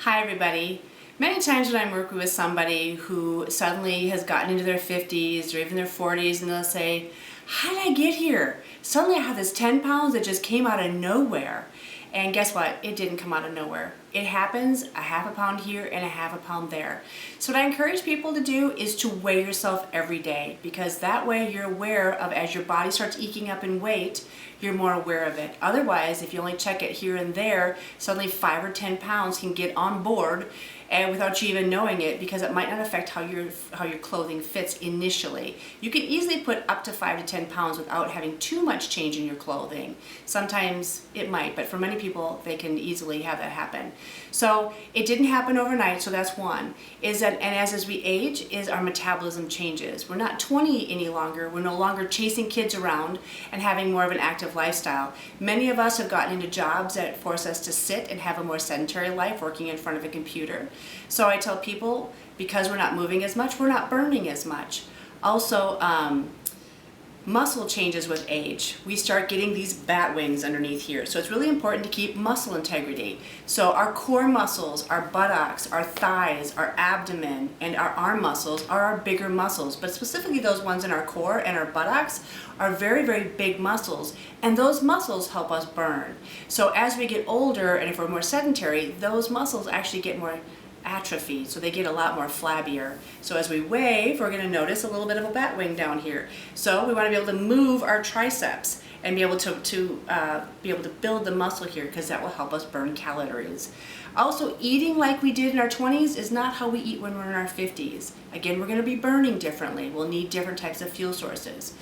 Hi everybody. Many times when I'm working with somebody who suddenly has gotten into their 50s or even their 40s, and they'll say, how did I get here? Suddenly I have this 10 pounds that just came out of nowhere. And guess what? It didn't come out of nowhere. It happens a half a pound here and a half a pound there. So what I encourage people to do is to weigh yourself every day, because that way you're aware of, as your body starts eking up in weight, you're more aware of it. Otherwise, if you only check it here and there, suddenly 5 or 10 pounds can get on board and without you even knowing it, because it might not affect how your clothing fits initially. You can easily put up to 5 to 10 pounds without having too much change in your clothing. Sometimes it might, but for many people, they can easily have that happen. So it didn't happen overnight, so that's one. And as we age, is our metabolism changes. We're not 20 any longer. We're no longer chasing kids around and having more of an active lifestyle. Many of us have gotten into jobs that force us to sit and have a more sedentary life, working in front of a computer. So I tell people, because we're not moving as much, we're not burning as much. Also, muscle changes with age. We start getting these bat wings underneath here. So it's really important to keep muscle integrity. So our core muscles, our buttocks, our thighs, our abdomen, and our arm muscles are our bigger muscles. But specifically those ones in our core and our buttocks are very, very big muscles. And those muscles help us burn. So as we get older, and if we're more sedentary, those muscles actually get more atrophy, so they get a lot more flabbier. So as we wave, we're going to notice a little bit of a bat wing down here. So we want to be able to move our triceps and be able to build the muscle here, because that will help us burn calories. Also, eating like we did in our 20s is not how we eat when we're in our 50s. Again, we're going to be burning differently. We'll need different types of fuel sources.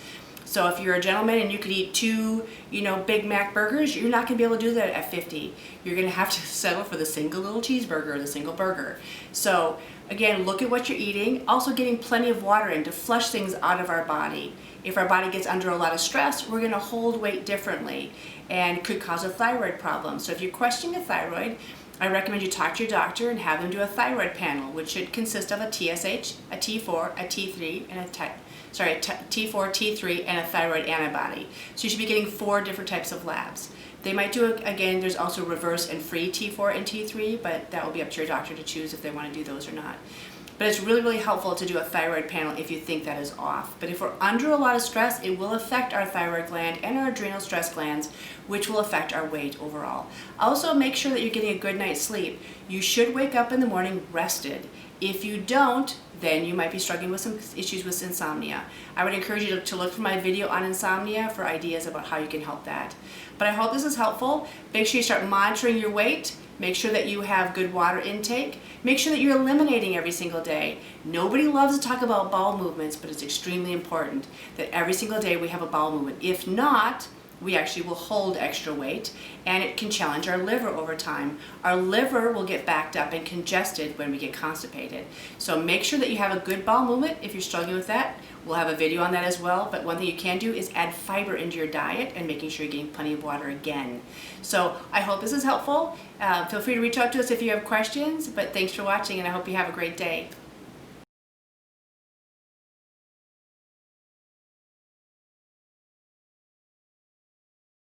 So if you're a gentleman and you could eat two, Big Mac burgers, you're not going to be able to do that at 50. You're going to have to settle for the single little cheeseburger or the single burger. So again, look at what you're eating. Also getting plenty of water in to flush things out of our body. If our body gets under a lot of stress, we're going to hold weight differently and could cause a thyroid problem. So if you're questioning a thyroid, I recommend you talk to your doctor and have them do a thyroid panel, which should consist of a TSH, a T4, a T3, and a T4, T3, and a thyroid antibody. So you should be getting 4 different types of labs. They might do, again, there's also reverse and free T4 and T3, but that will be up to your doctor to choose if they want to do those or not. But it's really, really helpful to do a thyroid panel if you think that is off. But if we're under a lot of stress, it will affect our thyroid gland and our adrenal stress glands, which will affect our weight overall. Also, make sure that you're getting a good night's sleep. You should wake up in the morning rested. If you don't, then you might be struggling with some issues with insomnia. I would encourage you to look for my video on insomnia for ideas about how you can help that. But I hope this is helpful. Make sure you start monitoring your weight. Make sure that you have good water intake. Make sure that you're eliminating every single day. Nobody loves to talk about bowel movements, but it's extremely important that every single day we have a bowel movement. If not, we actually will hold extra weight, and it can challenge our liver over time. Our liver will get backed up and congested when we get constipated. So make sure that you have a good bowel movement if you're struggling with that. We'll have a video on that as well, but one thing you can do is add fiber into your diet and making sure you're getting plenty of water again. So I hope this is helpful. Feel free to reach out to us if you have questions, but thanks for watching, and I hope you have a great day.